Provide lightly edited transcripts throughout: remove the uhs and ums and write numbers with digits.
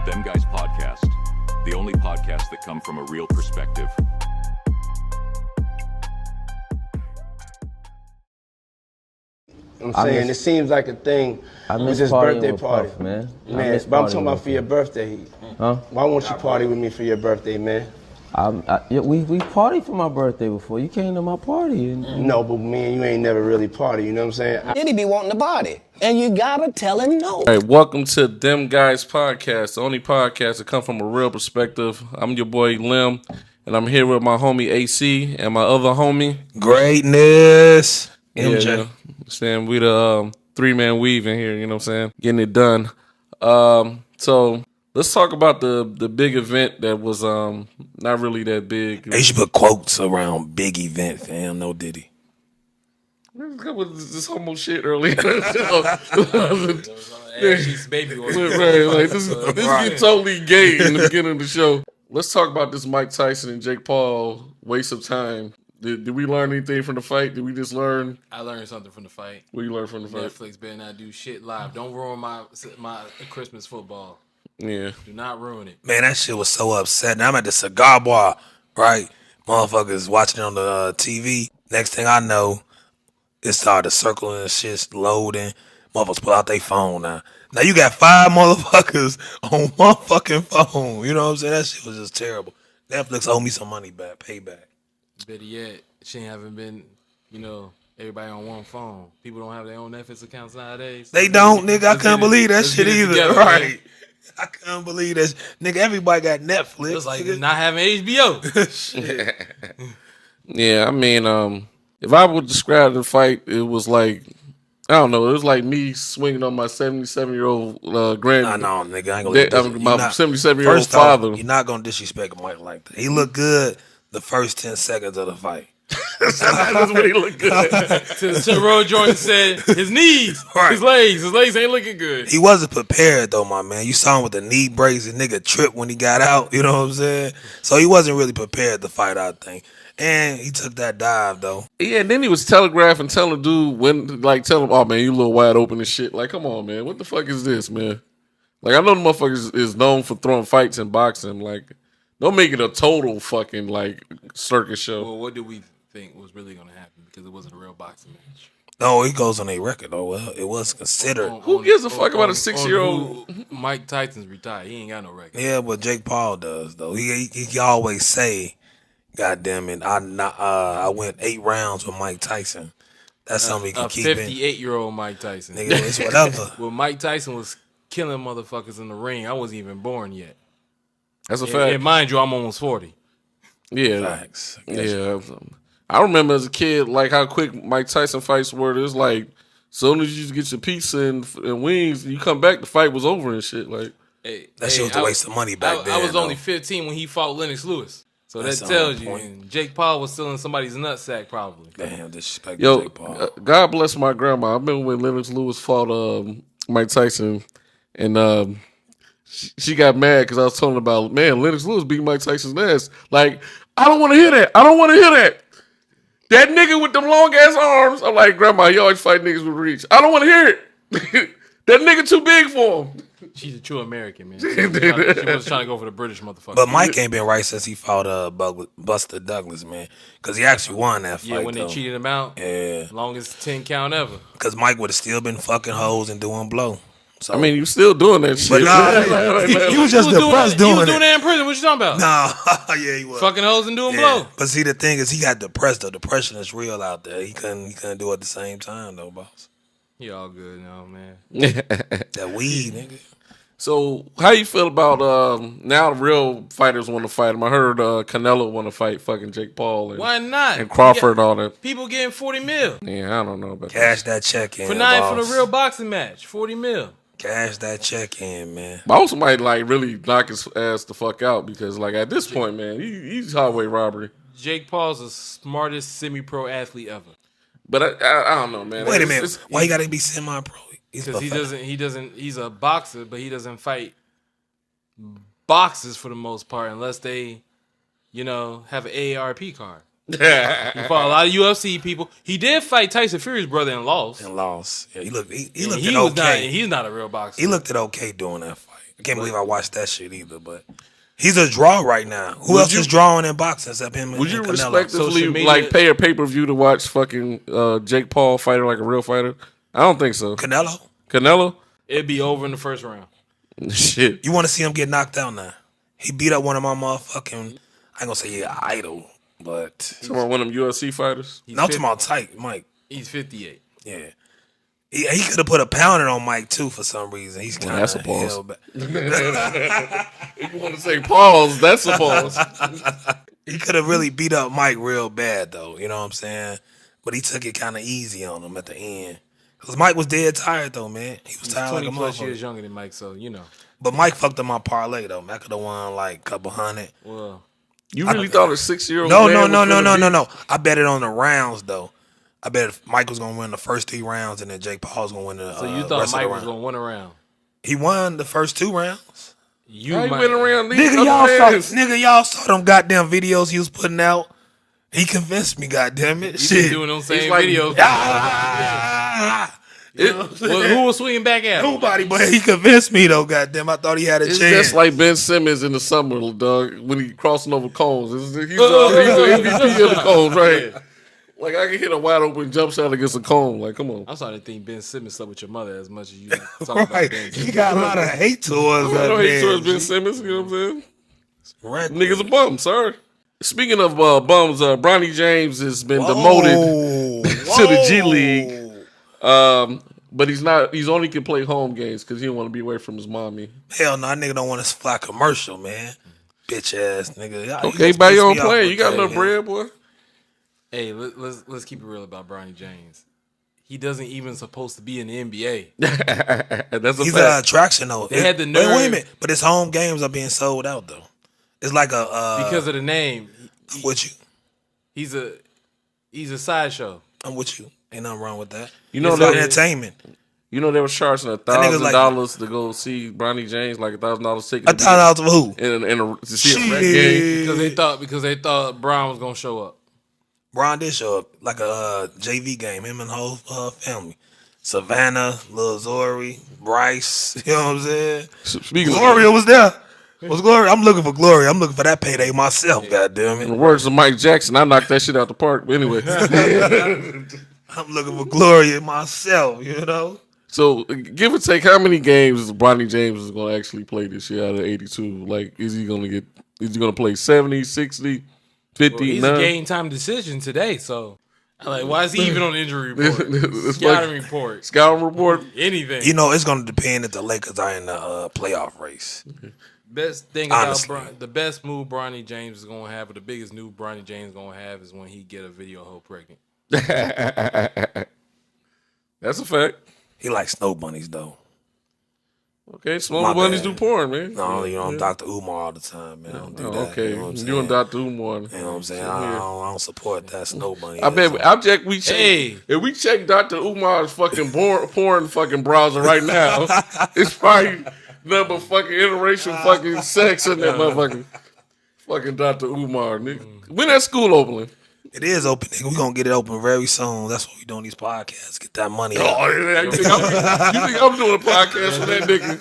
Them Guys Podcast, the only podcast that come from a real perspective. I'm saying it seems like a thing with this birthday party, Puff, man. But I'm talking about for your birthday. Huh? Why won't you party with me for your birthday, man? We partied for my birthday before. You came to my party. No, but me and you ain't never really party. You know what I'm saying? Diddy be wanting to party, and you gotta tell him no. All right, welcome to Them Guys Podcast, the only podcast that come from a real perspective. I'm your boy Lim, and I'm here with my homie AC and my other homie Greatness. MJ. Yeah, saying we the three-man weave in here. You know what I'm saying? Getting it done. So let's talk about the big event that was not really that big. They should put quotes around big events, fam. No Diddy. With this homo shit earlier. She's baby oil. Right, like this get totally gay in the beginning of the show. Let's talk about this Mike Tyson and Jake Paul waste of time. Did we learn anything from the fight? Did we just learn? I learned something from the fight. What you learned from the fight? Netflix better not do shit live. Don't ruin my Christmas football. Yeah. Do not ruin it. Man, that shit was so upsetting. I'm at the cigar bar, right? Motherfuckers watching on the TV. Next thing I know, it started circling and shit loading. Motherfuckers pull out their phone now. Now you got 5 motherfuckers on one fucking phone. You know what I'm saying? That shit was just terrible. Netflix owe me some money back, payback. Better yet, she haven't been, everybody on one phone. People don't have their own Netflix accounts nowadays. They don't, nigga. I couldn't believe that shit either. Together, right. I couldn't believe that. Nigga, everybody got Netflix. It's like not having HBO. Shit. Yeah, I mean, if I would describe the fight, it was like, I don't know, it was like me swinging on my 77-year-old grand. I know, nigga. I ain't gonna my 77-year-old father. You're not gonna disrespect Mike like that. He looked good the first 10 seconds of the fight. That's what he looked good. Till Roy Jordan said his knees, Right. his legs ain't looking good. He wasn't prepared though, my man. You saw him with the knee brace. The nigga tripped when he got out. You know what I'm saying? So he wasn't really prepared to fight, I think. And he took that dive though. Yeah, and then he was telegraphing, telling dude tell him, oh man, you a little wide open and shit. Like, come on, man, what the fuck is this, man? Like, I know the motherfucker is known for throwing fights in boxing. Like, don't make it a total fucking like circus show. Well, what do we think was really going to happen? Because it wasn't a real boxing match. No, he goes on a record though. Well, it was considered. Who gives a fuck about a 6-year-old? Mike Tyson's retired. He ain't got no record. Yeah, but Jake Paul does though. He always say, "God damn it, I went 8 rounds with Mike Tyson." That's something he can keep in. 58-year-old Mike Tyson. Nigga, it's whatever. Well, Mike Tyson was killing motherfuckers in the ring. I wasn't even born yet. That's a fact. And mind you, I'm almost 40. Yeah, Facts. yeah. I remember as a kid, like how quick Mike Tyson fights were. It was like, soon as you get your pizza and wings, you come back, the fight was over and shit. Like That shit was a waste of money back then. I was though. only 15 when he fought Lennox Lewis. So That's that the tells whole you. point. And Jake Paul was still in somebody's nutsack probably. Damn, disrespect yo, Jake Paul. God bless my grandma. I remember when Lennox Lewis fought Mike Tyson, and she got mad because I was telling her about, man, Lennox Lewis beat Mike Tyson's ass. Like, I don't want to hear that. I don't want to hear that. That nigga with them long ass arms. I'm like, grandma, you always fight niggas with reach. I don't want to hear it. That nigga too big for him. She's a true American, man. She was trying to go for the British motherfucker. But Mike ain't been right since he fought Buster Douglas, man. Because he actually won that fight, yeah, when though. they cheated him out. Yeah. Longest 10 count ever. Because Mike would have still been fucking hoes and doing blow. So, I mean, you still doing that shit. but nah, he was just depressed He was doing doing it. that in prison. What you talking about? Nah, yeah, he was. Fucking hoes and doing Yeah. blow. But see, the thing is, he got depressed, though. Depression is real out there. He couldn't do it at the same time, though, boss. He all good now, man. That weed, nigga. So, how you feel about now the real fighters want to fight him? I heard Canelo want to fight fucking Jake Paul and, Why not? and Crawford and all that. People getting 40 mil. Yeah, I don't know about Cash that check in, For not for boss. the real boxing match. 40 mil. Cash that check in, man. But I also might like really knock his ass the fuck out because like at this point, man, he's highway robbery. Jake Paul's the smartest semi-pro athlete ever. But I don't know, man. Wait a minute. Why you got to be semi-pro? Because he's a boxer, but he doesn't fight boxers for the most part unless they, have an AARP card. He fought a lot of UFC people. He did fight Tyson Fury's brother and lost. Yeah, he looked He's okay. not a real boxer. He looked okay doing that fight. I can't believe I watched that shit either, but he's a draw right now. Who else is drawing in boxing except him and Would you Canelo? respectively like pay a pay-per-view to watch fucking Jake Paul fight like a real fighter? I don't think so. Canelo? It'd be over in the first round. Shit. You want to see him get knocked out now? He beat up one of my motherfucking, I ain't gonna say idol, but talking about one of them UFC fighters. No, I'm talking about tight Mike. He's 58. Yeah. He could have put a pounding on Mike too for some reason. He's kind of that's a pause. If you want to say pause, that's a pause. He could have really beat up Mike real bad though. You know what I'm saying? But he took it kind of easy on him at the end. Because Mike was dead tired though, man. He was tired like a 20 plus motherfucker. years younger than Mike, so you know. But Mike fucked up my parlay though. Mike could have won like a couple hundred. Well, you really thought a 6-year-old? No. I bet it on the rounds though. I bet if Mike was gonna win the first 3 rounds and then Jake Paul was gonna win the. So you thought Mike was gonna win a round? He won the first 2 rounds. You went around these nigga, y'all saw them goddamn videos he was putting out. He convinced me, goddamn it. Shit, been doing them same videos. Who was swinging back at him? Nobody, but he convinced me though. Goddamn, I thought he had a chance. Just like Ben Simmons in the summer, dog, when he crossing over cones. He's the MVP of the cones, right? Yeah. Like I can hit a wide open jump shot against a cone. Like, come on. I'm starting to think Ben Simmons slept with your mother as much as you talk right. about Ben Simmons. He got a lot of hate towards that. No hate towards Ben Simmons. You know what I'm saying? Right. Niggas a bum. Sorry. Speaking of bums, Bronny James has been demoted to the G League. But he's not. He's only can play home games because he don't want to be away from his mommy. Hell no, that nigga don't want to fly commercial, man. Bitch ass nigga. Okay, buy your own plane. You got enough bread, boy. Hey, let's keep it real about Bronny James. He doesn't even supposed to be in the NBA. That's a He's fact. an attraction though. They had the nerve. Wait a minute, but his home games are being sold out though. It's like a because of the name. I'm with you. He's a sideshow. I'm with you. Ain't nothing wrong with that. You know, it's entertainment. You know they were charging $1,000 to go see Bronny James, like $1,000 ticket. $1,000 for who? To see a rec game because they thought Brown was gonna show up. Brown did show up like a JV game. Him and the whole family. Savannah, Lil Zori, Bryce. You know what I'm saying? Gloria was there. Was Gloria? I'm looking for Gloria. I'm looking for that payday myself. Goddamn it! In the words of Mike Jackson, I knocked that shit out the park. But anyway, I'm looking for Gloria myself. You know. So give or take, how many games Bronny James is going to actually play this year out of 82? Like, is he going to play 70, 60, 50? Well, he's a game time decision today. So, like, why is he even on the injury report? Scouting report. Anything. You know, it's going to depend if the Lakers are in the playoff race. Best thing about the best move Bronny James is gonna have, or the biggest move Bronny James is gonna have, is when he get a video hoe pregnant. That's a fact. He likes snow bunnies though. Okay, snow bunnies do porn, man. No, you know, I'm Dr. Umar all the time, man. I don't do that. Okay, you know what I'm saying? You and Dr. Umar. You know what I'm saying? I don't support that snow bunny. I bet if we check Dr. Umar's fucking porn fucking browser right now, it's probably number fucking interracial fucking sex in that motherfucker. Fucking Dr. Umar, nigga. When that school opening? It is open, nigga. We gonna get it open very soon. That's what we doing these podcasts. Get that money. Oh, yeah, you think I'm doing a podcast for that nigga?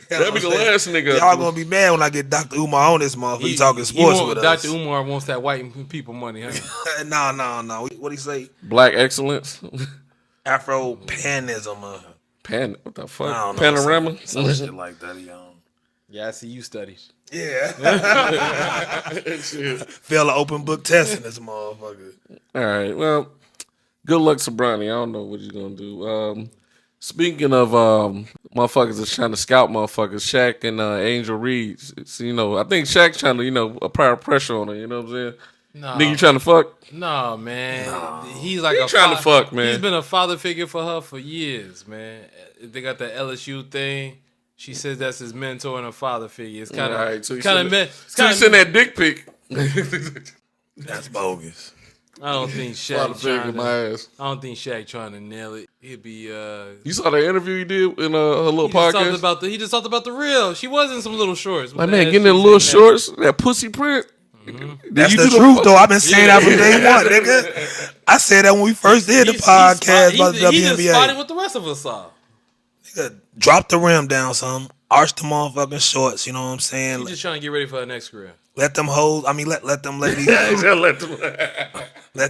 That'd be the last nigga. Y'all gonna be mad when I get Dr. Umar on this motherfucker. He talking sports with us. Dr. Umar wants that white people money, huh? No. What he say? Black excellence. Afro panism. What the fuck? Panorama? Some shit like that. Yeah, I see you studies. Yeah. Fail an open book test in this motherfucker. All right. Well, good luck to Bronny. I don't know what he's gonna do. Speaking of motherfuckers that's trying to scout motherfuckers, Shaq and Angel Reese. I think Shaq trying to, apply pressure on her. You know what I'm saying? No. Nigga, you trying to fuck? No, man. No. He's like trying to fuck, man. He's been a father figure for her for years, man. They got the LSU thing. She says that's his mentor and a father figure. It's kind of right, so you send that dick pic. That's bogus. I don't think Shaq trying to nail it. He'd be. You saw the interview he did in her little podcast. He just talked about the real. She was in some little shorts. My man, getting in little shorts, that pussy print. Mm-hmm. That's the truth, though. I've been saying that from day one, nigga. I said that when we first did the podcast about the WNBA. He just spotted what the rest of us saw. Nigga, drop the rim down some, arch the motherfucking shorts. You know what I'm saying? He's just trying to get ready for her next career. Let them hold. I mean, let them ladies. Let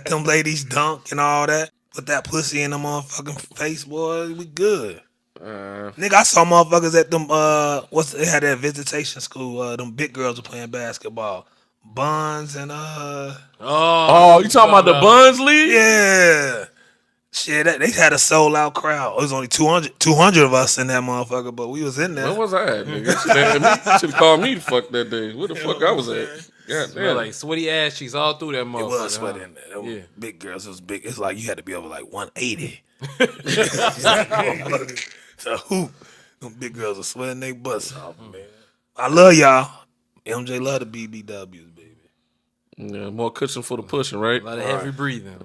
them ladies dunk and all that. Put that pussy in the motherfucking face, boy. We good. Nigga, I saw motherfuckers at them. They had that visitation school. Them big girls were playing basketball. Buns and Oh, you talking about the Buns League? Yeah. Shit, they had a sold out crowd. It was only 200 of us in that motherfucker, but we was in there. Where was I at, nigga? Should have called me to fuck that day. Where the fuck I was at? God damn. Like sweaty ass cheeks all through that motherfucker. It was sweaty in there. Yeah. Big girls, it was big. It's like you had to be over like 180. So hoop. Them big girls are sweating their butts off, man. I love y'all. MJ love the BBWs, baby. Yeah, more cushion for the pushing, right? A lot of heavy breathing.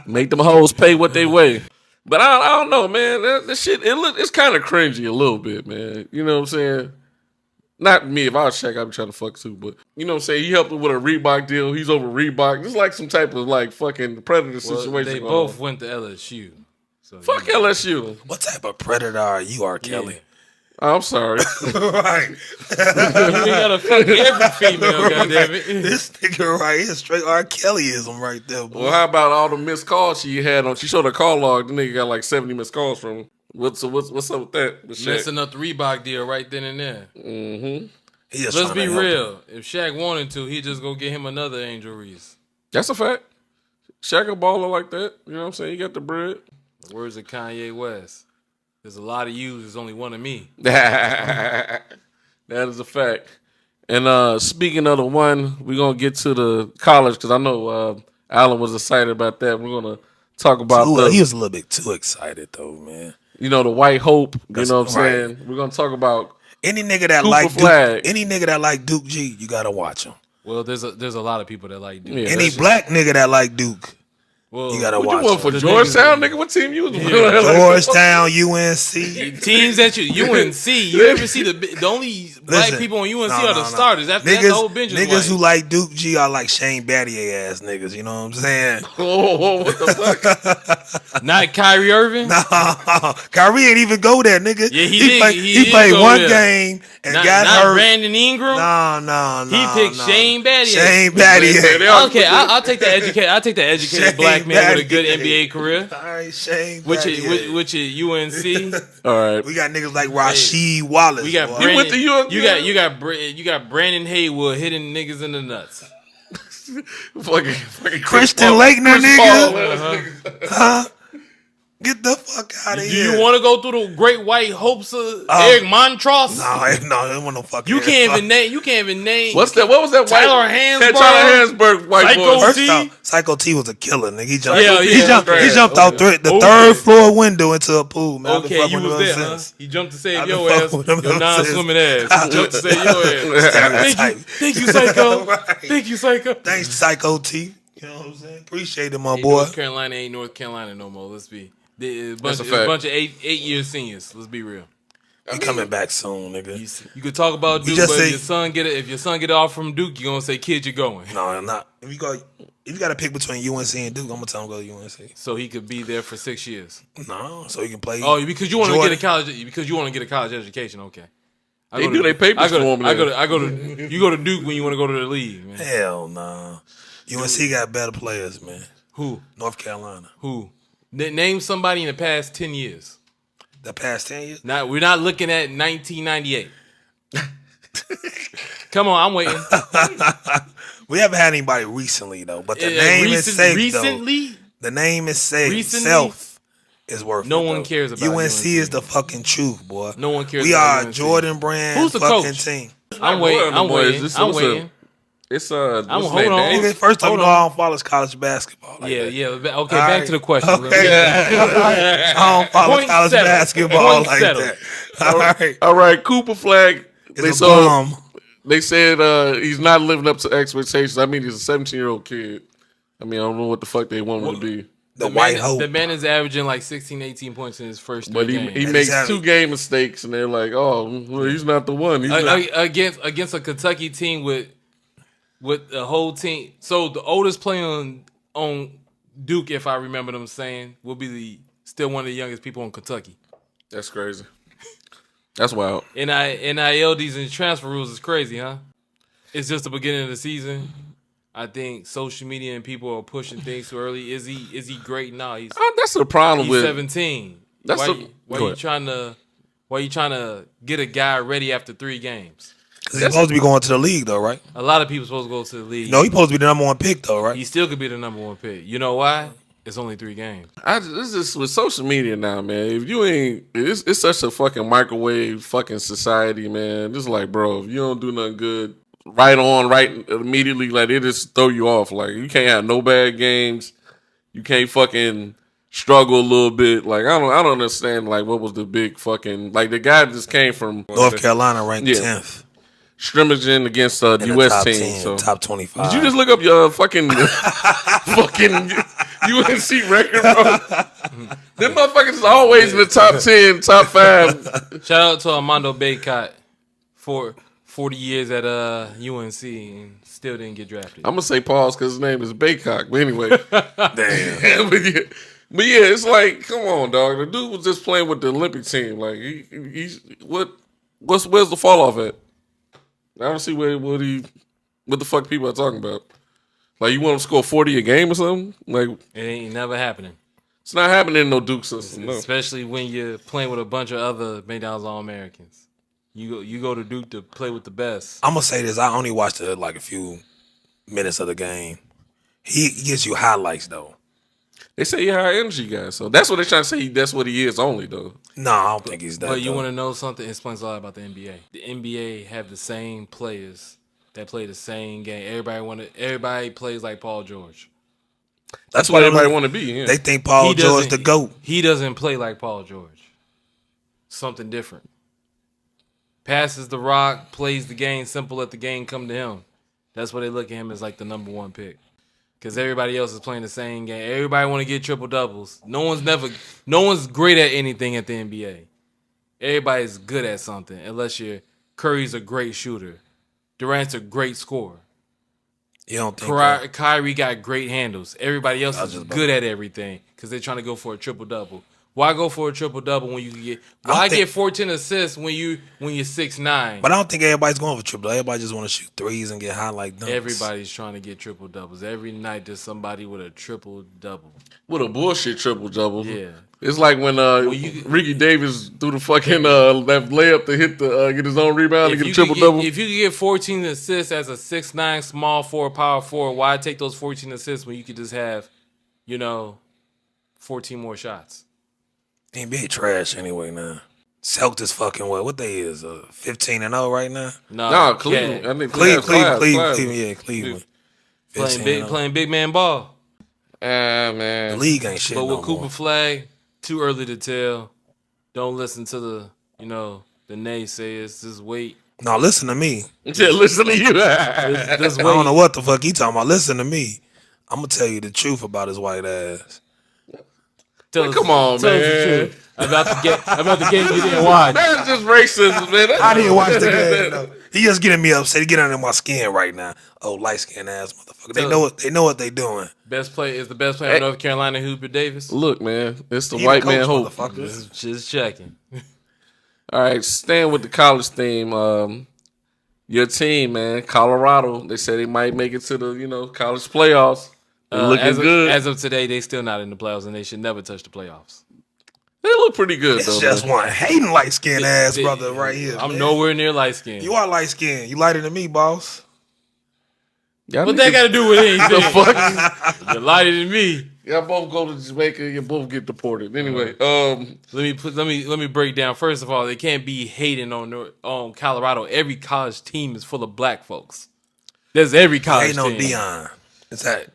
Make them hoes pay what they weigh. But I don't know, man. That shit, it's kind of cringy a little bit, man. You know what I'm saying? Not me. If I was Shaq, I'd be trying to fuck too. But you know what I'm saying? He helped him with a Reebok deal. He's over Reebok. It's like some type of like fucking predator situation. They both went to LSU. So fuck LSU. What type of predator are you, R. Kelly? Yeah. Oh, I'm sorry. Right. You gotta fuck every female, goddammit. This nigga right here, straight R. Kellyism right there, boy. Well, how about all the missed calls she had on? She showed her call log. The nigga got like 70 missed calls from him. What's up with that? Messing up the Reebok deal right then and there. Mm-hmm. Let's be real. If Shaq wanted to, he'd just go get him another Angel Reese. That's a fact. Shaq a baller like that. You know what I'm saying? He got the bread. The words of Kanye West. There's a lot of you. There's only one of me. That is a fact. And speaking of the one, we're going to get to the college because I know Alan was excited about that. We're going to talk about he was a little bit too excited, though, man. You know, the white hope. You know what I'm saying? We're going to talk about any nigga that like Duke, any nigga that like Duke G, you got to watch him. Well, there's a lot of people that like Duke. Yeah, any black nigga that like Duke. Well, you gotta watch. You went for Georgetown, nigga? What team you was? Georgetown, UNC. Teams that UNC. You ever see the only black people on UNC are the starters? That's the whole bench. Niggas who like Duke G are like Shane Battier ass niggas. You know what I'm saying? Oh, what the fuck? Not Kyrie Irving. No, Kyrie ain't even go there, nigga. Yeah, he played one game and got hurt. Brandon Ingram. No. He picked Shane Battier. Shane Battier. Okay, I'll take the educated. I'll take the educated black man with a good NBA career. All right, Shane. Which is UNC. All right. We got niggas like Rasheed Wallace. We got Brandon, went to UNC. You got Brandon Haywood hitting niggas in the nuts. fucking Christian Laettner, nigga. Huh? Get the fuck out of here. Do you want to go through the great white hopes of Eric Montross? No, it wasn't no fucking. You can't even name. What's that? What was that? Tyler Hansberg. Tyler Hansberg, white boy. First off, Psycho T was a killer, nigga. He jumped out the third floor window into a pool, man. Okay, you was there, huh? He jumped to save your ass, your non-swimming ass. He jumped to save your ass. Thank you, Psycho. Thank you, Psycho. Thanks, Psycho T. You know what I'm saying? Appreciate it, my boy. North Carolina ain't North Carolina no more. Let's be. A bunch of 8-year seniors. Let's be real. I'm coming back soon, nigga. You could talk about Duke, but if your son get it off from Duke, you're gonna say, "Kid, you're going." No, I'm not. If you got to pick between UNC and Duke, I'm gonna tell him go to UNC. So he could be there for 6 years. No, so he can play. Oh, because you want to get a college. Because you want to get a college education. Okay. They do their papers for him. You go to Duke when you want to go to the league. Man. Hell no. UNC got better players, man. Who? North Carolina. Who? Name somebody in the past 10 years. The past 10 years? We're not looking at 1998. Come on, I'm waiting. We haven't had anybody recently, though. But the name is safe, recently? Though. The name is safe. Self is worth no it, one cares about UNC is the fucking truth, boy. No one cares we about are UNC. Jordan Brand Who's the fucking coach? team. I'm waiting. It's hold on. First of all, I don't follow college basketball. Like yeah. Okay, back to the question. Okay. I don't follow college basketball like that. All right. Cooper Flagg. They said he's not living up to expectations. I mean, he's a 17-year-old kid. I mean, I don't know what the fuck they want him to be. The white hope. The man is averaging like 16, 18 points in his first 3 games. He makes 2 game mistakes, and they're like, "Oh, well, he's not the one." Against a Kentucky team with the whole team. So the oldest player on Duke, if I remember them saying, will be still one of the youngest people on Kentucky. That's crazy. That's wild. NILDs and transfer rules is crazy, huh? It's just the beginning of the season. I think social media and people are pushing things too early. Is he great now? That's the problem he's with 17. Why you trying to get a guy ready after 3 games? Because he's supposed to be going to the league, though, right? A lot of people supposed to go to the league. No, he's supposed to be the number 1 pick, though, right? He still could be the number 1 pick. You know why? It's only 3 games. This is with social media now, man. If you ain't, it's such a fucking microwave fucking society, man. Just like, bro, if you don't do nothing good, right immediately, like they just throw you off. Like you can't have no bad games. You can't fucking struggle a little bit. Like I don't understand. Like what was the big fucking like the guy just came from North Carolina, ranked 10th. Scrimmaging against the U.S. team. 10, so top 25. Did you just look up your fucking fucking UNC record, bro? Them motherfuckers is always in the top 10, top 5. Shout out to Armando Baycott for 40 years at UNC and still didn't get drafted. I'm gonna say pause because his name is Baycock. But anyway, damn. But yeah, it's like, come on, dog. The dude was just playing with the Olympic team. Like, where's the fall off at? I don't see what the fuck people are talking about. Like, you want to score 40 a game or something? Like, it ain't never happening. It's not happening in no Duke system. No. Especially when you're playing with a bunch of other McDonald's All-Americans. You go to Duke to play with the best. I'm gonna say this. I only watched like a few minutes of the game. He gives you highlights though. They say he's a high energy guy, so that's what they're trying to say. That's what he is only though. No, I don't think he's that. But you want to know something? It explains a lot about the NBA. The NBA have the same players that play the same game. Everybody plays like Paul George. That's what everybody want to be. Yeah. They think Paul George the GOAT. He doesn't play like Paul George. Something different. Passes the rock, plays the game simple, let the game come to him. That's why they look at him as like the number 1 pick. Because everybody else is playing the same game. Everybody want to get triple doubles. No one's great at anything at the NBA. Everybody's good at something unless Curry's a great shooter. Durant's a great scorer. You don't think Kyrie got great handles. Everybody else is good at everything because they're trying to go for a triple double. Why go for a triple double when you can get? Why get 14 assists when you're 6'9"? But I don't think everybody's going for triple. Everybody just want to shoot threes and get high like dunks. Everybody's trying to get triple doubles. Every night there's somebody with a triple double. With a bullshit triple double. Yeah. It's like when Ricky Davis do the fucking left layup to hit get his own rebound and get a triple double. If you could get 14 assists as a 6'9" small forward, power forward, why take those 14 assists when you could just have, 14 more shots? NBA trash anyway now. Celtics fucking what they is 15-0 right now. No, Cleveland. I think Cleveland. Playing big man ball. Man. The league ain't shit. But with no Cooper more. Flagg, too early to tell. Don't listen to the naysayers. Just wait. No, listen to me. Yeah, listen to you. Just I don't know what the fuck he talking about. Listen to me. I'm gonna tell you the truth about his white ass. Come on, man. About the game you didn't watch. That's just racism, man. I didn't watch the game. No. He just getting me upset. He getting under my skin right now. Oh, light skinned ass motherfucker. They know what they doing. Best player in North Carolina, Hubert Davis. Look, man, it's the white man hope. Just checking. All right, staying with the college theme. Your team, man, Colorado. They say they might make it to the college playoffs. Looking good. As of today, they still not in the playoffs, and they should never touch the playoffs. They look pretty good, though. It's just one hating light skinned ass brother right here. I'm nowhere near light skinned. You are light skinned. You lighter than me, boss. What that got to do with anything? The fuck? You're lighter than me. Y'all both go to Jamaica. You both get deported. Anyway, let me break down. First of all, they can't be hating on Colorado. Every college team is full of black folks. There's every college team. Hating on Deion.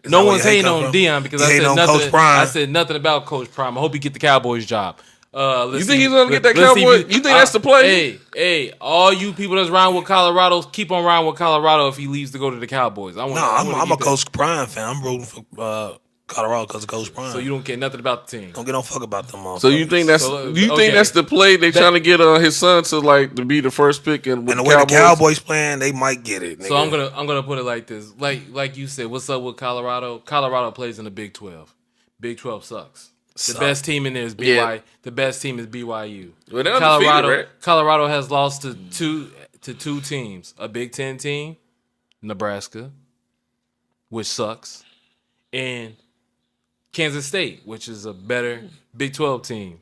No one's hating on Deion because I said nothing about Coach Prime. I hope he get the Cowboys job. You think he's gonna get that Cowboy? You think that's the play? Hey, all you people that's riding with Colorado, keep on riding with Colorado if he leaves to go to the Cowboys. I'm a Coach Prime fan. I'm rooting for Colorado because of Coach Prime. So you don't care nothing about the team. Don't get no fuck about them all. So you think that's that's the play they trying to get his son to be the first pick and the way the Cowboys playing, they might get it. Nigga. So I'm gonna put it like this. Like you said, what's up with Colorado? Colorado plays in the Big 12. Big 12 sucks. The best team in there is BYU. Yeah. The best team is BYU. Well, they're undefeated, right? Colorado has lost to two teams: a Big Ten team, Nebraska, which sucks, and Kansas State, which is a better Big 12 team.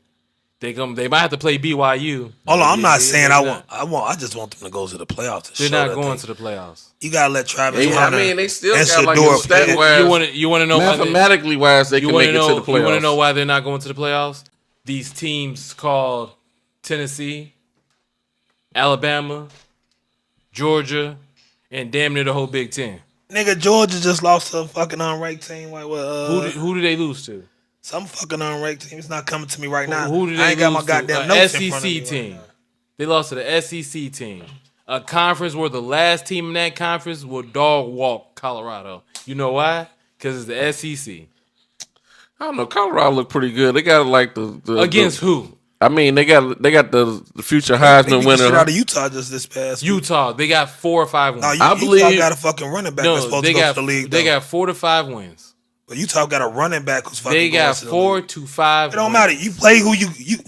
They might have to play BYU. Hold on, I'm not saying I just want them to go to the playoffs. They're not going to the playoffs. You gotta let Travis. Yeah, I mean, they still got like Shedeur a stat wise. You want to know mathematically wise they can make it to the playoffs. You want to know why they're not going to the playoffs? These teams called Tennessee, Alabama, Georgia, and damn near the whole Big Ten. Nigga, Georgia just lost to a fucking unranked team. Like, who did they lose to? Some fucking unranked team. It's not coming to me right now. Who did they I ain't got my lose goddamn to? notes SEC in front of me team. right now. They lost to the SEC team. A conference where the last team in that conference will dog walk Colorado. You know why? Because it's the SEC. I don't know. Colorado look pretty good. They got like the against who? I mean, they got the future Heisman winner. They out of Utah just this past Utah. They got 4 or 5 wins. No, I believe Utah got a fucking running back that's supposed to go to the league. They got 4 to 5 wins. But Utah got a running back who's fucking. They got 4 to 5. It don't matter. You play who you.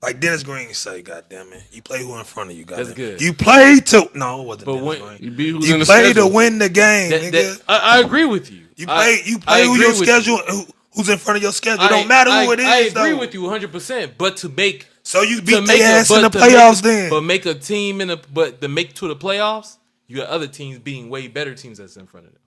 Like Dennis Green say, goddamn it, you play who in front of you. Goddamn. That's good. You play to no, it wasn't. But Dennis when Green. You play to win the game, nigga. I agree with you. You play who your schedule. Who's in front of your schedule? It don't matter who it is. I agree with you 100%. But to make so you beat their ass in the playoffs, then. But make a team but to make to the playoffs, you got other teams being way better teams that's in front of them.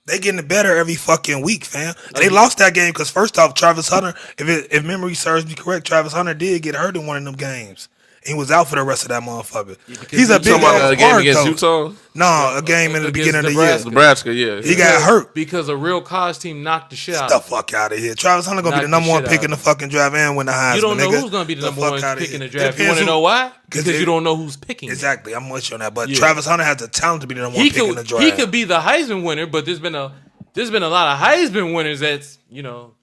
They getting better every fucking week, fam. And they lost that game because first off, Travis Hunter, if memory serves me correct, Travis Hunter did get hurt in one of them games. He was out for the rest of that motherfucker. Yeah, he's a big ass game against Utah. No, a game in the beginning of the year. Nebraska, yeah. He got hurt because a real college team knocked the shit out. Get the fuck out of here. Travis Hunter gonna be the number 1 pick in the fucking draft and win the Heisman. You don't know nigga. who's gonna be the number 1 pick in the draft. You want to know why? Because you don't know who's picking. Exactly, I'm with you on that. But Travis Hunter has the talent to be the number 1 pick in the draft. He could be the Heisman winner, but there's been a lot of Heisman winners that's,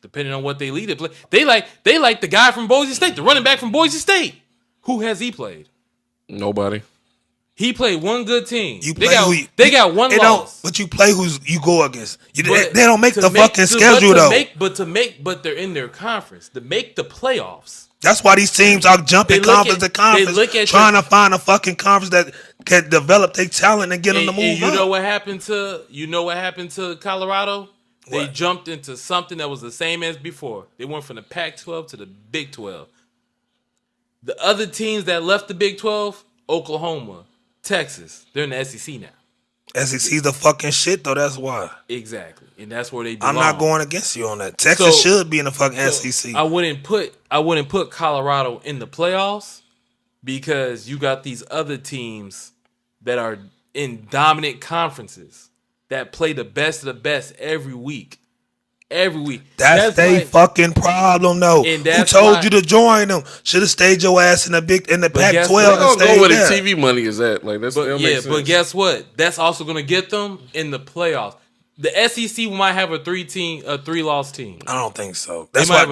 depending on what they lead to play. They like the guy from Boise State, the running back from Boise State. Who has he played? Nobody. He played one good team. They got one loss. But you play who you go against. They don't make the fucking schedule though. But they're in their conference to make the playoffs. That's why these teams are jumping conference to conference, trying to find a fucking conference that can develop their talent and get them to move. And you know what happened to Colorado? They jumped into something that was the same as before. They went from the Pac-12 to the Big 12. The other teams that left the Big 12, Oklahoma, Texas, they're in the SEC now. SEC's the fucking shit though. That's why. Exactly, and that's where they belong. I'm not going against you on that. Texas should be in the fucking SEC. I wouldn't put Colorado in the playoffs because you got these other teams that are in dominant conferences that play the best of the best every week. Every week. That's their fucking problem, though. Who told you to join them? Should have stayed your ass in the Pac-12 and stayed go where there. the TV money is at. Like that's but guess what? That's also going to get them in the playoffs. The SEC might have a 3-loss team. I don't think so. That's why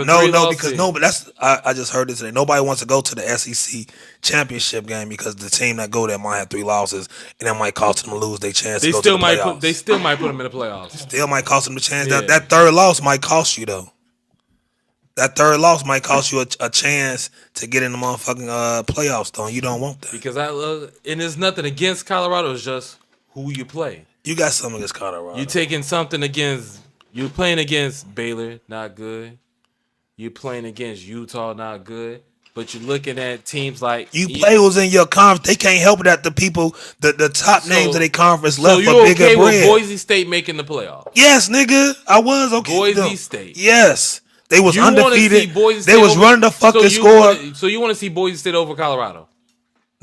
I just heard this today. Nobody wants to go to the SEC championship game because the team that go there might have 3 losses, and that might cost them to lose their chance to go to the playoffs. They still might put them in the playoffs. Still might cost them the chance. Yeah. That third loss might cost you though. That third loss might cost you a chance to get in the motherfucking playoffs though. And you don't want that because and there's nothing against Colorado. It's just who you play. You got something against Colorado. You taking something against. You playing against Baylor, not good. You playing against Utah, not good. But you're looking at teams like you play who's in your conference. They can't help it that the people, the top names of their conference left for bigger okay bread. With Boise State making the playoffs? Yes, nigga, I was okay. Boise State. Yes, they was undefeated. They was running the fucking score. So you want to see Boise State over Colorado?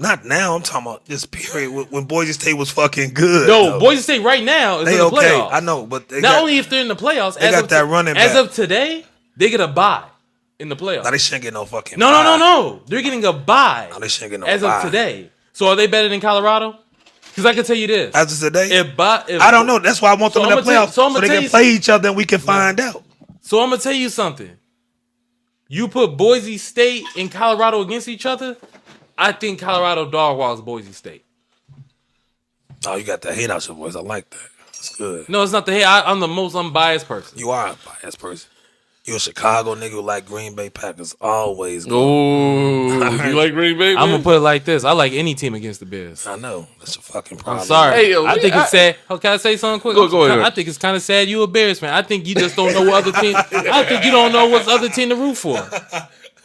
Not now. I'm talking about this period when Boise State was fucking good. No, though. Boise State right now is in the playoffs. I know, but only if they're in the playoffs. They got that running back. As of today, they get a bye in the playoffs. Now they shouldn't get no fucking. No. They're getting a bye. No, they shouldn't get no as bye. of today. So are they better than Colorado? Because I can tell you this. As of today, I don't know. That's why I want them in the playoffs so they can play each other and we can find out. So I'm gonna tell you something. You put Boise State and Colorado against each other. I think Colorado dog walls Boise State. Oh, you got the hate out your voice. I like that. That's good. No, it's not the hate. I'm the most unbiased person. You are a biased person. You a Chicago nigga who like Green Bay Packers always. Oh, you like Green Bay? I'm gonna put it like this: I like any team against the Bears. I know that's a fucking problem. I'm sorry. Hey, yo, I think it's sad. Oh, can I say something quick? Go ahead. I think it's kind of sad you a Bears fan. I think you just don't know what other team. I think you don't know what other team to root for.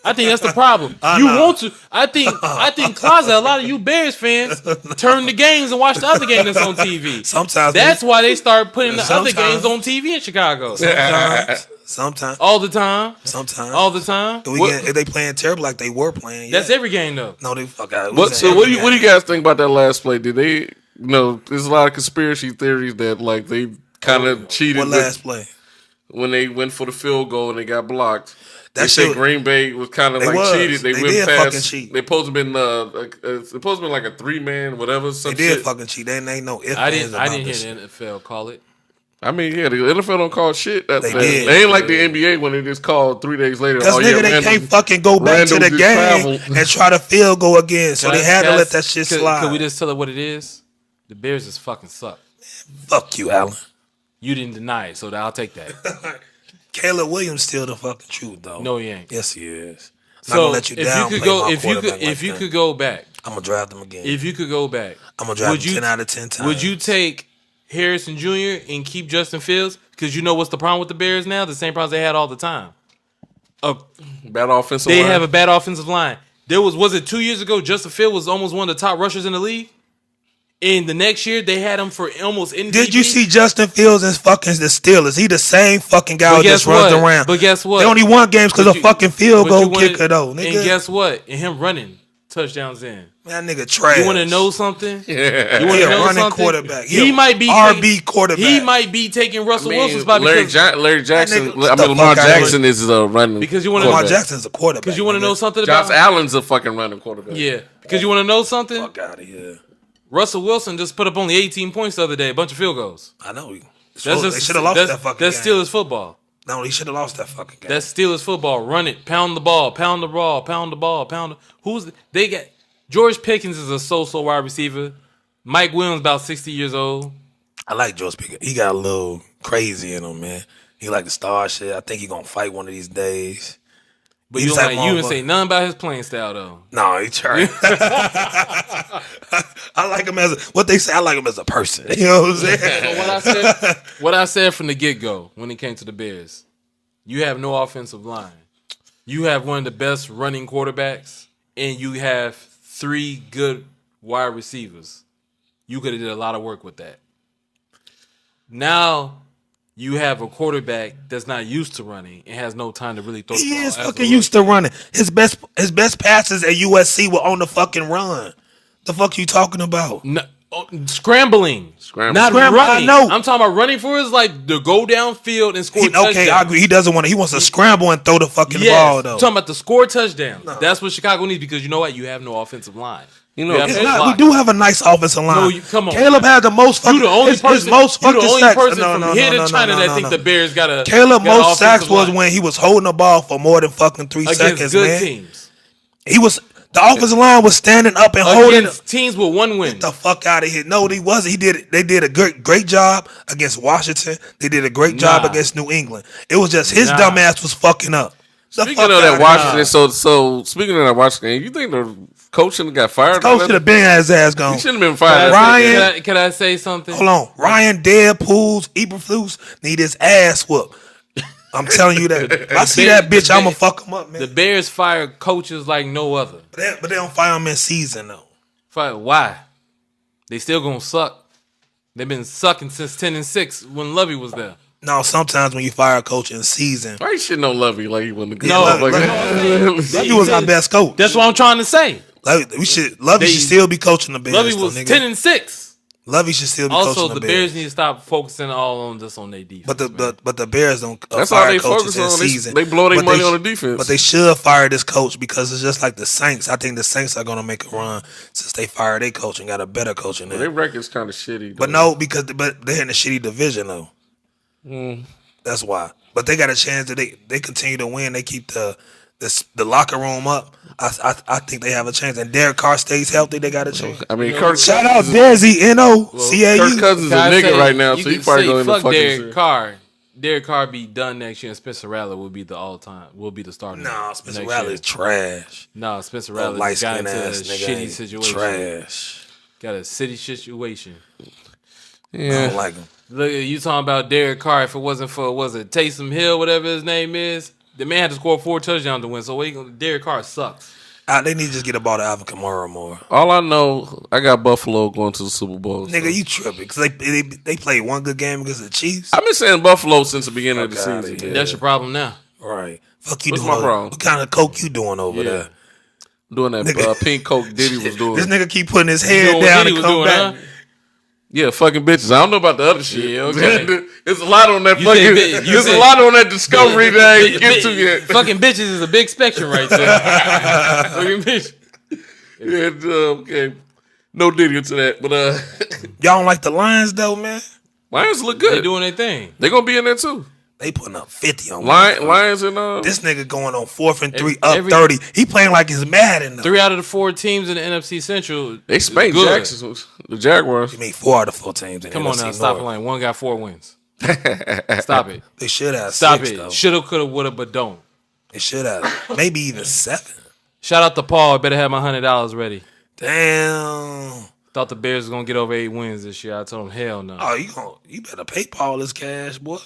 I think that's the problem. Want to. I think closet. A lot of you Bears fans turn the games and watch the other game that's on TV. Sometimes that's why they start putting the other games on TV in Chicago. Sometimes. All the time. Sometimes. All the time. If they playing terrible like they were playing, that's every game though. No, they fuck out. What do you guys think about that last play? Did they? There's a lot of conspiracy theories that like they kind of cheated. What last play? When they went for the field goal and they got blocked. They said Green Bay was kind of like cheated. They went did past. Fucking cheat. They supposed to been like a 3-man, whatever. They did fucking cheat. They ain't no ifs. I didn't hear the NFL call it. I mean, yeah, the NFL don't call shit. They did. They ain't like the NBA when they just called 3 days later. Because they can't fucking go back to the game and try to field goal again. So they had to let that shit slide. Can we just tell it what it is? The Bears just fucking suck. Fuck you, Allen. You didn't deny it, so I'll take that. Caleb Williams still the fucking truth, though. No, he ain't. Yes, he is. I'm gonna let you down. If you could go back, I'm gonna draft him again. If you could go back, I'm gonna draft him 10 out of 10 times. Would you take Harrison Jr. and keep Justin Fields? Because you know what's the problem with the Bears now? The same problems they had all the time. Bad offensive line. They have a bad offensive line. Was it 2 years ago? Justin Fields was almost one of the top rushers in the league. And the next year, they had him for almost MVP. Did you see Justin Fields as fucking the Steelers? He the same fucking guy who just runs around. But guess what? They only won games because of fucking field goal kicker, though, nigga. And guess what? And him running touchdowns in. Man, that nigga trash. You want to know something? Yeah. You want to know something? Quarterback. He might be RB quarterback. He might be taking Russell Wilson's spot because Larry Jackson. Lamar Jackson is a running. Because you want to Lamar Jackson's a quarterback. Because you want to know something Josh about Allen's a fucking running quarterback. Yeah. Because you want to know something? Fuck out of here. Russell Wilson just put up only 18 points the other day, a bunch of field goals. I know. They should have lost that fucking game. That's Steelers football. No, he should have lost that fucking game. That's Steelers football. Run it, pound the ball, pound the ball, pound the ball, pound. They got George Pickens is a so-so wide receiver. Mike Williams about 60 years old. I like George Pickens. He got a little crazy in him, man. He like the star shit. I think he gonna fight one of these days. But you didn't say nothing about his playing style, though. No, he tried. I like him as what they say. I like him as a person. You know what I'm saying? So what I said from the get-go when it came to the Bears, you have no offensive line. You have one of the best running quarterbacks, and you have 3 good wide receivers. You could have did a lot of work with that. Now you have a quarterback that's not used to running and has no time to really throw. He is fucking used to running. His best passes at USC were on the fucking run. The fuck you talking about? No, scrambling. Not running. I know. I'm talking about running for his like to go downfield and score. Okay, I agree. He doesn't want to. He wants to scramble and throw the fucking ball though. I'm talking about the score touchdown. No. That's what Chicago needs because you know what? You have no offensive line. You know, we do have a nice offensive line. No, come on. Caleb has the most fucking. You the only person. You the only person from here to China that think the Bears got a. Caleb most sacks was when he was holding the ball for more than fucking 3 seconds, good man. Teams. He was. The offensive line was standing up and holding teams with 1 win. Get the fuck out of here! No, he wasn't. He did. They did a great job against Washington. They did a great job against New England. It was just his dumb ass was fucking up. Speaking of that Washington, so speaking of that Washington, you think the coach should have got fired? Coach should have been his ass gone. He shouldn't have been fired. Ryan, can I say something? Hold on, Ryan Deadpools, Eberflus need his ass whooped. I'm telling you that. If I see that bitch, I'm gonna fuck him up, man. The Bears fire coaches like no other. But they don't fire him in season though. Fire why? They still gonna suck. They've been sucking since 10-6 when Lovey was there. No, sometimes when you fire a coach in season, why you shitting on Lovey like he wasn't good? No, Lovey was our best coach. That's what I'm trying to say. Lovey should still be coaching the Bears. Lovey was 10-6. Lovey should still be coaching the Bears. Also, the Bears need to stop focusing all on just on their defense. But the Bears don't That's fire all they coaches focus in on. season. They blow their money on the defense. But they should fire this coach because it's just like the Saints. I think the Saints are going to make a run since they fired their coach and got a better coach in there. Their record's kind of shitty. But no, because they're in a shitty division though. That's why. But they got a chance that they continue to win. They keep the locker room up. I think they have a chance. And Derek Carr stays healthy. They got a chance. I mean, shout out Desi N-O-C-A-U. Kirk Cousins is a nigga right now, so he probably going to fuck fucking Derek Carr. Derek Carr be done next year, and Spencer Rattler will be the starter. Nah, Spencer Rattler is trash. Nah, Spencer Rattler got into a shitty situation. Trash. Got a city situation. Yeah. I don't like him. Look, you talking about Derek Carr? If it wasn't for Taysom Hill, whatever his name is, the man had to score 4 touchdowns to win. So Derek Carr sucks. They need to just get about Alvin Kamara more. All I know, I got Buffalo going to the Super Bowl. Nigga, you tripping? Because they played one good game against the Chiefs. I've been saying Buffalo since the beginning of the season. Yeah. That's your problem now. Right. Fuck you. What's doing? my problem? What kind of coke you doing over there? Doing that pink coke Diddy was doing. This nigga keep putting his head down and come back. Huh? Yeah, fucking bitches. I don't know about the other shit. Yeah, okay. There's a lot on that there's a lot on that discovery that I ain't get to yet. Fucking bitches is a big spectrum right there. Fucking bitch. Yeah, okay. No Diddy to that, but y'all don't like the Lions though, man. Lions look good. They doing their thing. They gonna be in there too. They putting up 50 on Lions and this nigga going on 4th and 3 up 30. He playing like he's Madden. 3 out of the 4 teams in the NFC Central. They spanked Jackson, the Jaguars. You mean 4 out of 4 teams? In Come NFC on now, North. stop playing. One got 4 wins. Stop it. They should have. Stop 6, it. though. Shoulda, coulda, woulda, but don't. They should have. Maybe even 7. Shout out to Paul. I better have my $100 ready. Damn. Thought the Bears was gonna get over 8 wins this year. I told him hell no. Oh, you better pay Paul his cash, boy.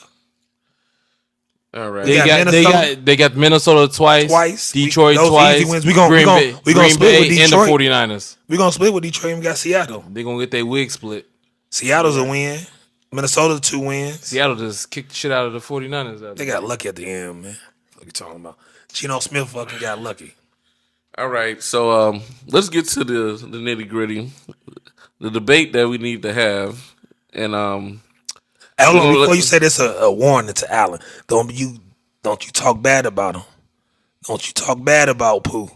All right. They got Minnesota twice. Detroit those twice. Easy wins. We gonna split with Detroit and the 49ers. We gonna split with Detroit. And we got Seattle. They gonna get their wig split. Seattle's a win. Minnesota 2 wins. Seattle just kicked the shit out of the 49ers. They got lucky at the end, man. What you talking about? Geno Smith fucking got lucky. All right, so let's get to the nitty gritty, the debate that we need to have, and hold on, before you say this, a warning to Allen. Don't you talk bad about him. Don't you talk bad about Pooh.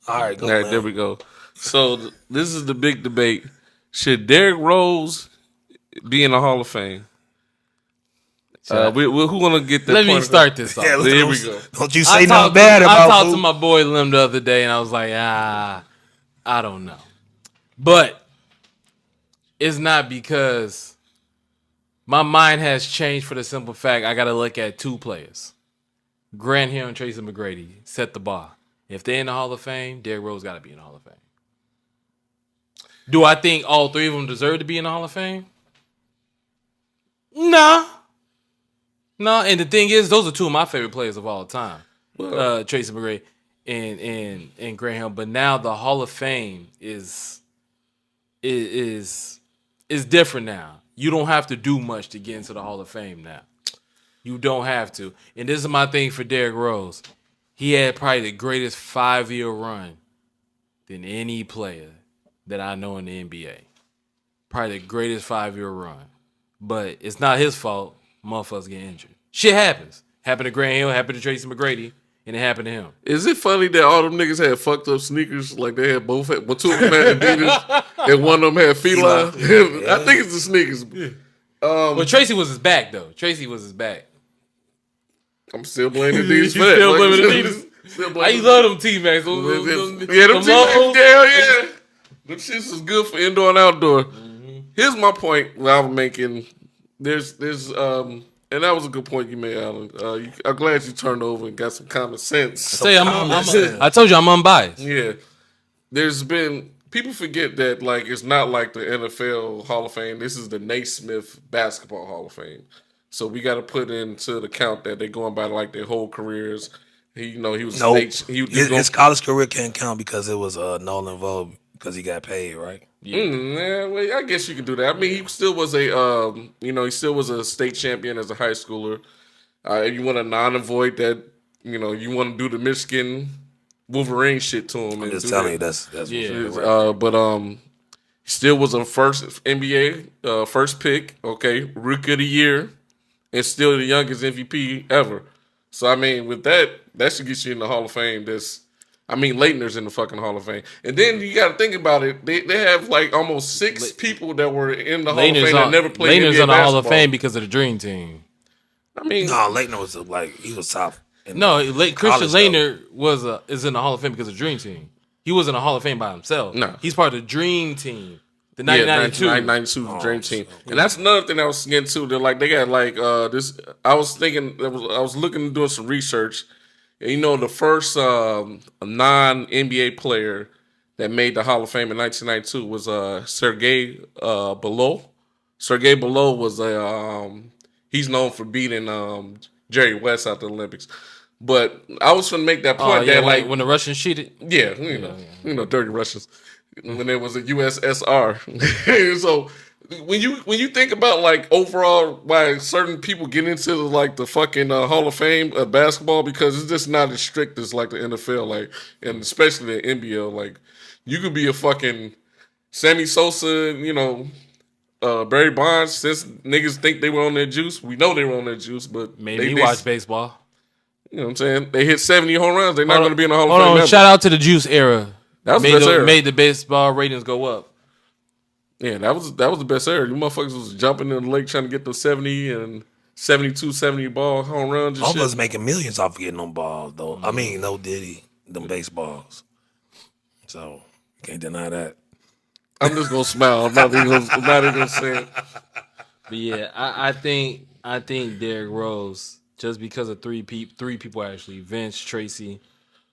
All right, there we go. So this is the big debate: should Derrick Rose be in the Hall of Fame? Who gonna get that? Let me start this off. Yeah, here we go. Don't you say nothing bad about Pooh. I talked to my boy Lim the other day, and I was like, I don't know. But it's not because my mind has changed for the simple fact I got to look at 2 players. Grant Hill and Tracy McGrady set the bar. If they're in the Hall of Fame, Derrick Rose got to be in the Hall of Fame. Do I think all 3 of them deserve to be in the Hall of Fame? Nah. No, and the thing is, those are 2 of my favorite players of all time. Tracy McGrady and Grant Hill. But now the Hall of Fame is different now. You don't have to do much to get into the Hall of Fame now. You don't have to. And this is my thing for Derrick Rose. He had probably the greatest 5-year run than any player that I know in the NBA. Probably the greatest 5-year run. But it's not his fault. Motherfuckers get injured. Shit happens. Happened to Grant Hill, happened to Tracy McGrady, and it happened to him. Is it funny that all them niggas had fucked up sneakers? Like they had 2 of them had Adidas and one of them had Fila. I think it's the sneakers. But Tracy was his back, though. Tracy was his back. I'm still blaming Adidas for that. Still blaming Adidas. I love them T-Macs. Yeah, them T-Macs. Yeah. Them shits was good for indoor and outdoor. Mm-hmm. Here's my point that I was making. There's and that was a good point you made, Alan. I'm glad you turned over and got some common sense. I told you I'm unbiased. Yeah. There's been people forget that like it's not like the NFL Hall of Fame. This is the Naismith Basketball Hall of Fame. So we got to put into the count that they're going by like their whole careers. He was his college career can't count because it was null and void because he got paid, right? Yeah. Well, I guess you could do that. I mean, he still was a state champion as a high schooler. You want to non-avoid that, you want to do the Michigan Wolverine shit to him. I'm just telling you that's right. But he still was a first NBA first pick, okay, rookie of the year, and still the youngest MVP ever. So I mean, with that should get you in the Hall of Fame. Leitner's in the fucking Hall of Fame. And then you got to think about it. They have like almost 6 people that were in the Hall of Fame that never played Leitner's NBA on the Hall of basketball. Fame because of the Dream Team. I mean, no, Leitner was he was top. Christian Leitner is in the Hall of Fame because of the Dream Team. He wasn't in the Hall of Fame by himself. No. He's part of the Dream Team The 1992 Dream Team, and that's another thing I was getting to. They're like they got like this. I was thinking I was looking doing some research. And, you know, the first non-NBA player that made the Hall of Fame in 1992 was Sergei Belot. Sergei Belot was he's known for beating Jerry West at the Olympics. But I was going to make that point that like when the Russians cheated. Yeah, you know, dirty Russians. When there was a USSR. So when you think about like overall why certain people get into like the fucking Hall of Fame of basketball, because it's just not as strict as like the NFL, like, and especially the NBA. Like you could be a fucking Sammy Sosa, you know, Barry Bonds. Since niggas think they were on their juice, we know they were on their juice, but maybe he watched baseball. You know what I'm saying? They hit 70 home runs. They're not going to be in the Hall of Fame. Hold on, shout out to the Juice era. That was the best era. Made the baseball ratings go up. Yeah, that was the best era. You motherfuckers was jumping in the lake trying to get those 70 and 72, 70 ball home runs and shit. Almost making millions off of getting them balls, though. I mean, no Diddy, them baseballs. So, can't deny that. I'm just going to smile. I'm not even going to say it. But yeah, I think Derrick Rose, just because of three people actually, Vince, Tracy,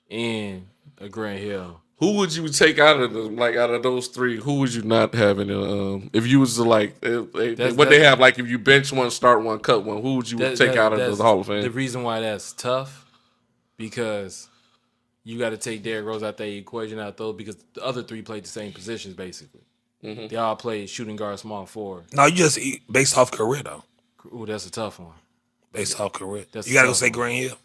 and Grant Hill. Who would you take out of those three? Who would you not have in the if you was to like what they have, like if you bench one, start one, cut one? Who would you take out of the Hall of Fame? The reason why that's tough because you got to take Derrick Rose out the equation out though, because the other three played the same positions basically. Mm-hmm. They all played shooting guard, small forward. No, you just based off career though. Ooh, that's a tough one. Based off career, you got to go say Grant Hill.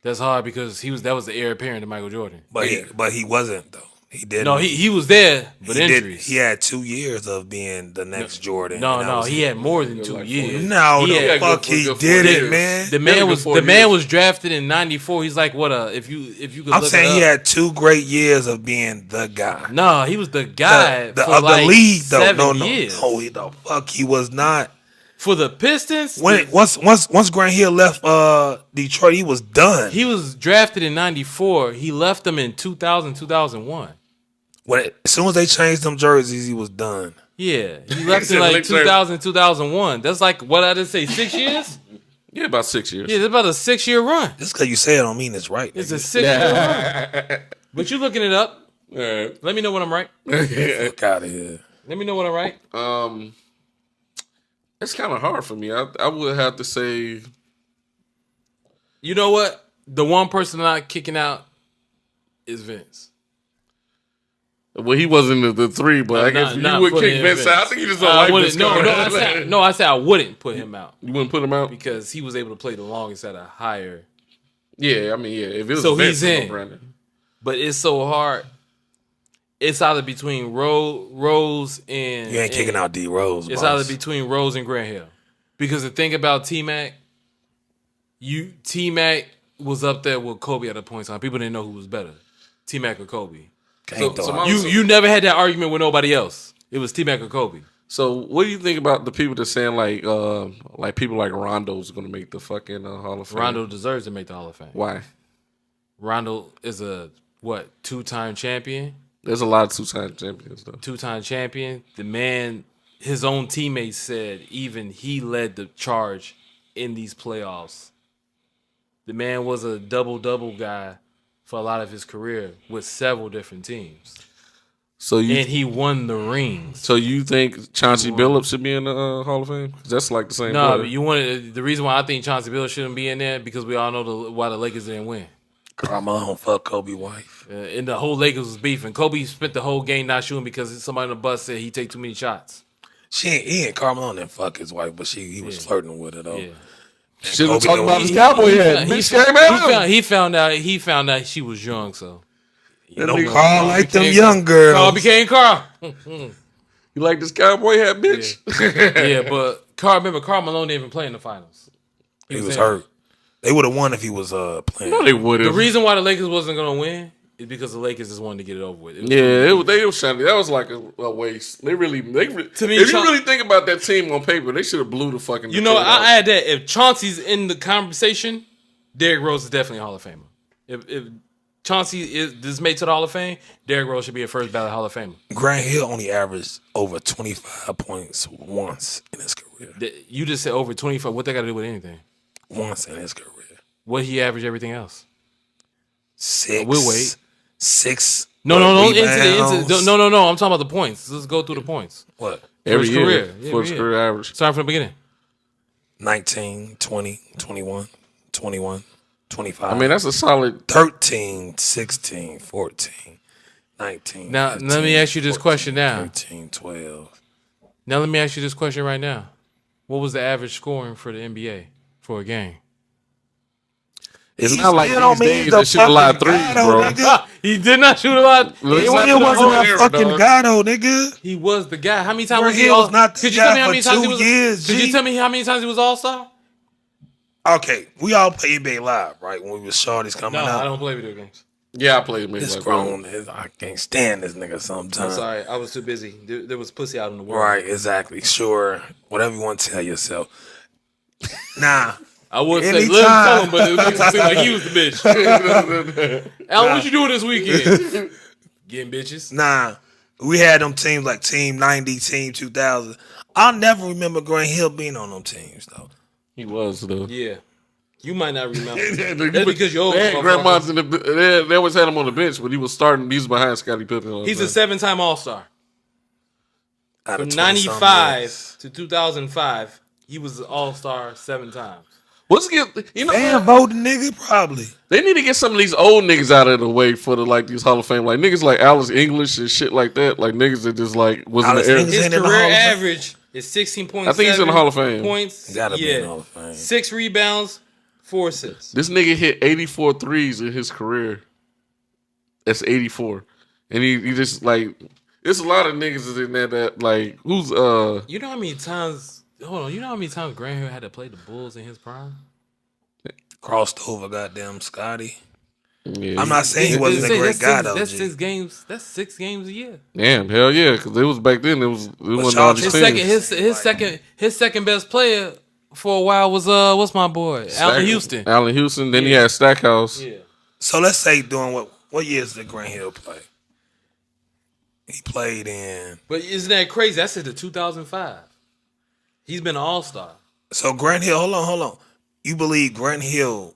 That's hard because that was the heir apparent to Michael Jordan. But he wasn't though. He didn't. No, he was there, but injuries. He had 2 years of being the next Jordan. No, he had more than 2 years. No, the fuck he did it, man. The man was drafted in '94. He's like what if you could. I'm saying he had 2 great years of being the guy. No, he was the guy the for like league though. 7 years. No, the fuck he was not. For the Pistons, once Grant Hill left Detroit, he was done. He was drafted in '94. He left them in 2000, 2001. As soon as they changed them jerseys, he was done. Yeah, he left in like 2000, 2001. That's like what I just say, 6 years. Yeah, about 6 years. Yeah, it's about a 6-year run. Just because you say it don't mean it's right. It's a 6-year run. But you looking it up? Let me know when I'm right. Fuck out of here. Let me know when I'm right. It's kind of hard for me. I would have to say. You know what? The one person not kicking out is Vince. Well, he wasn't the 3, but I guess you would kick Vince out. I think you just don't like Vince. I said I wouldn't put him out. You wouldn't put him out? Because he was able to play the longest at a higher. Yeah, I mean, yeah. If it was so Vince, he's in. Brandon. But it's so hard. It's either between Rose and... You ain't kicking out D. Rose, It's boss. either between Rose and Grant Hill. Because the thing about T-Mac, T-Mac was up there with Kobe at a point in time. People didn't know who was better, T-Mac or Kobe. You never had that argument with nobody else. It was T-Mac or Kobe. So what do you think about the people that saying like people like Rondo's going to make the fucking Hall of Fame? Rondo deserves to make the Hall of Fame. Why? Rondo is a 2-time champion? There's a lot of 2-time champions, though. 2-time champion. The man, his own teammates said even he led the charge in these playoffs. The man was a double-double guy for a lot of his career with several different teams. And he won the rings. So you think Chauncey Billups should be in the Hall of Fame? That's like the same. No, the reason why I think Chauncey Billups shouldn't be in there because we all know why the Lakers didn't win. Carmelo fuck Kobe's wife. And the whole Lakers was beefing. Kobe spent the whole game not shooting because somebody on the bus said he take too many shots. He ain't Carmelo didn't fuck his wife, but he was flirting with her though. Yeah. She was talking about his cowboy hat. He found out she was young, so Carl like them young girls. Carl became Carl. You like this cowboy hat, bitch? Yeah, but remember Karl Malone didn't even play in the finals. He was hurt. They would have won if he was playing. No, they would have. The reason why the Lakers wasn't going to win is because the Lakers just wanted to get it over with. They were shiny. That was like a waste. To me, if you really think about that team on paper, they should have blew the fucking. You know, I add that if Chauncey's in the conversation, Derrick Rose is definitely a Hall of Famer. Chauncey is made to the Hall of Fame, Derrick Rose should be a first ballot Hall of Famer. Grant Hill only averaged over 25 points once in his career. You just said over 25. What they got to do with anything? Once in his career. What he averaged everything else? 6. We'll wait. 6. No. No. I'm talking about the points. Let's go through the points. What? Every his year. career. For his career average. Start from the beginning. 19, 20, 21, 21, 25. I mean, that's a solid 13, 16, 14, 19. Now, 15, let me ask you this 14, question now. 13, 12. Now, let me ask you this question right now. What was the average scoring for the NBA for a game? It's not like these days that shoot a lot of threes, bro. He did not shoot a lot. He wasn't a fucking guy, though, nigga. He was the guy. How many times was he Hill all? was not the Could you tell me how guy many for times he 2 was? years, Could G. you tell me how many times he was All-Star? Okay, we all play NBA Live, right? When we was shorties coming No, out. I don't play video games. Yeah, I played me. This like, grown, I can't stand this nigga I'm sometimes. sorry, I was too busy. There was pussy out in the world. Right, exactly. Sure, whatever you want to tell yourself. Nah. I would say Anytime. let him tell him, but it makes it seem like he was the bitch. Alan, what you doing this weekend? Getting bitches. Nah. We had them teams like Team 90, Team 2000. I'll never remember Grant Hill being on them teams, though. He was, though. Yeah. You might not remember. That's because you're old. Grandma's in the they always had him on the bench, but he was starting. He was behind Scottie Pippen. He's a 7-time All-Star. Out of From 20-something 95 years. to 2005, he was an All-Star 7 times. What's get you know? Fan voting, nigga, probably. They need to get some of these old niggas out of the way for the like these Hall of Fame, like niggas like Alice English and shit like that, like niggas that just like was Alice in the English air. His in the career Hall of Fame? average is 16.7. I think he's in the Hall of Fame. Points. He gotta be in the Hall of Fame. 6 rebounds, 4 assists. This nigga hit 84 threes in his career. That's 84, and he just like it's a lot of niggas is in there that like who's You know how many times? Hold on. You know how many times Grant Hill had to play the Bulls in his prime? Crossed over, goddamn Scotty. Yeah, I'm not saying he wasn't a great guy, though. That's G. 6 games. That's 6 games a year. Damn, hell yeah, because it was back then. It wasn't all y'all these just teams. His second best player for a while was what's my boy Allen Houston. Allen Houston. Then he had Stackhouse. Yeah. So let's say during what years did Grant Hill play? He played in. But isn't that crazy? That's in the 2005. He's been an All-Star. So Grant Hill, hold on. You believe Grant Hill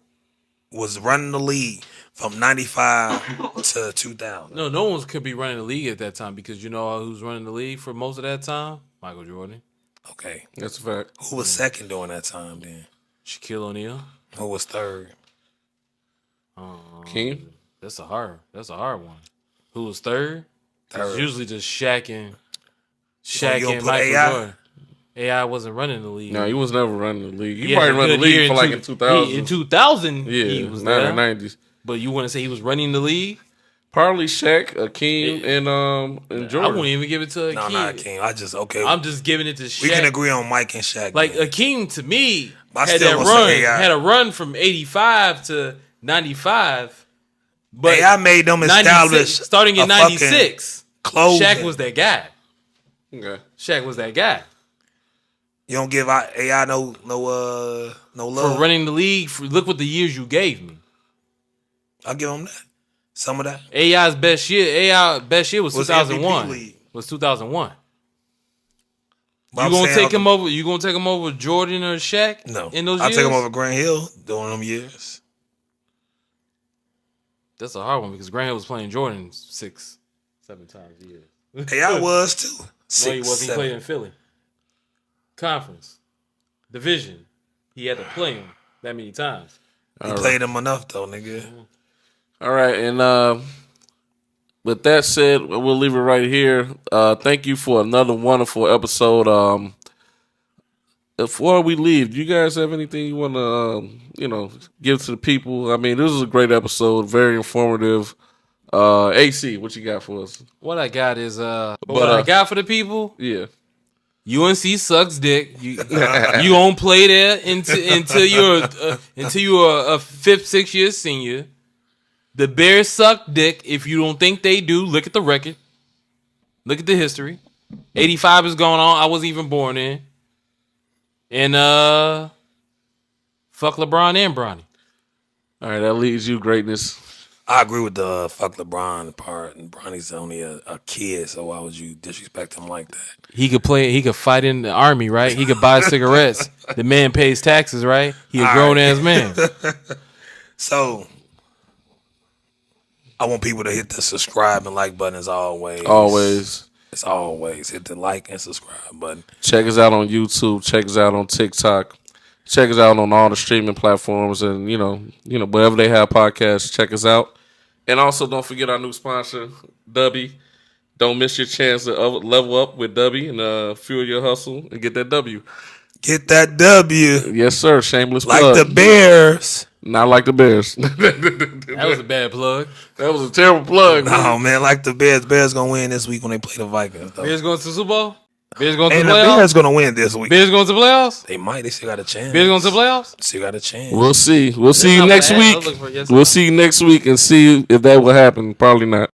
was running the league from 95 to 2000? No one could be running the league at that time because you know who's running the league for most of that time? Michael Jordan. Okay. That's a fact. Who was second during that time then? Shaquille O'Neal. Who was third? King. That's a hard one. Who was third? Third. It's usually just Shaq and you don't put Michael AI? Jordan. AI wasn't running the league. No, he was never running the league. He had probably a ran the good year league for like in 2000. In 2000, Yeah, he was not there. in the 90s. But you want to say he was running the league? Probably Shaq, Akeem, and Jordan. I wouldn't even give it to Akeem. No, not King. I'm just giving it to Shaq. We can agree on Mike and Shaq. Like then. Akeem to me I had still that gonna say run. AI. Had a run from 85 to 95. But AI made them 96 establish starting in a fucking 96. closing. Shaq was that guy. Okay. Shaq was that guy. You don't give AI no love. For running the league, look what the years you gave me. I'll give him that. Some of that. AI's best year. Was Was 2001. MVP league. Was 2001. But You I'm gonna saying, take him over? You gonna take him over Jordan or Shaq? No. In those I'll years, take him over Grant Hill during them years. That's a hard one because Grant Hill was playing Jordan 6, 7 times a year. AI was too. No, he 6, wasn't. He 7. played in Philly. Conference, division. He had to play him that many times. He played him enough though, nigga. All right, and with that said, we'll leave it right here. Thank you for another wonderful episode. Before we leave, do you guys have anything you want to, give to the people? I mean, this was a great episode, very informative. AC, what you got for us? What I got is what I got for the people. Yeah. UNC sucks dick. You won't play there until you're a 5th, 6th year senior. The Bears suck dick. If you don't think they do, look at the record. Look at the history. 85 is going on. I wasn't even born in. And fuck LeBron and Bronny. All right, that leaves you greatness. I agree with the fuck LeBron part. And Bronny's only a kid, so why would you disrespect him like that? He could play. He could fight in the army, right? He could buy cigarettes. The man pays taxes, right? He a grown ass man. So I want people to hit the subscribe and like button as always. Always. It's always hit the like and subscribe button. Check us out on YouTube. Check us out on TikTok. Check us out on all the streaming platforms, and you know, wherever they have podcasts, check us out. And also, don't forget our new sponsor, DUBBY. Don't miss your chance to level up with DUBBY and fuel your hustle and get that W. Get that W. Yes, sir. Shameless like plug. the Bears. Not like the Bears. That was a bad plug. That was a terrible plug. No, man, like the Bears. Bears gonna win this week when they play the Vikings. Though. Bears going to the Super Bowl? Bears going to and the playoffs? the Bears gonna win this week. Bears going to the playoffs? They might. They still got a chance. Bears going to the playoffs? Still got a chance. We'll see. We'll see you next week. Yes, We'll see you next week and see if that will happen. Probably not.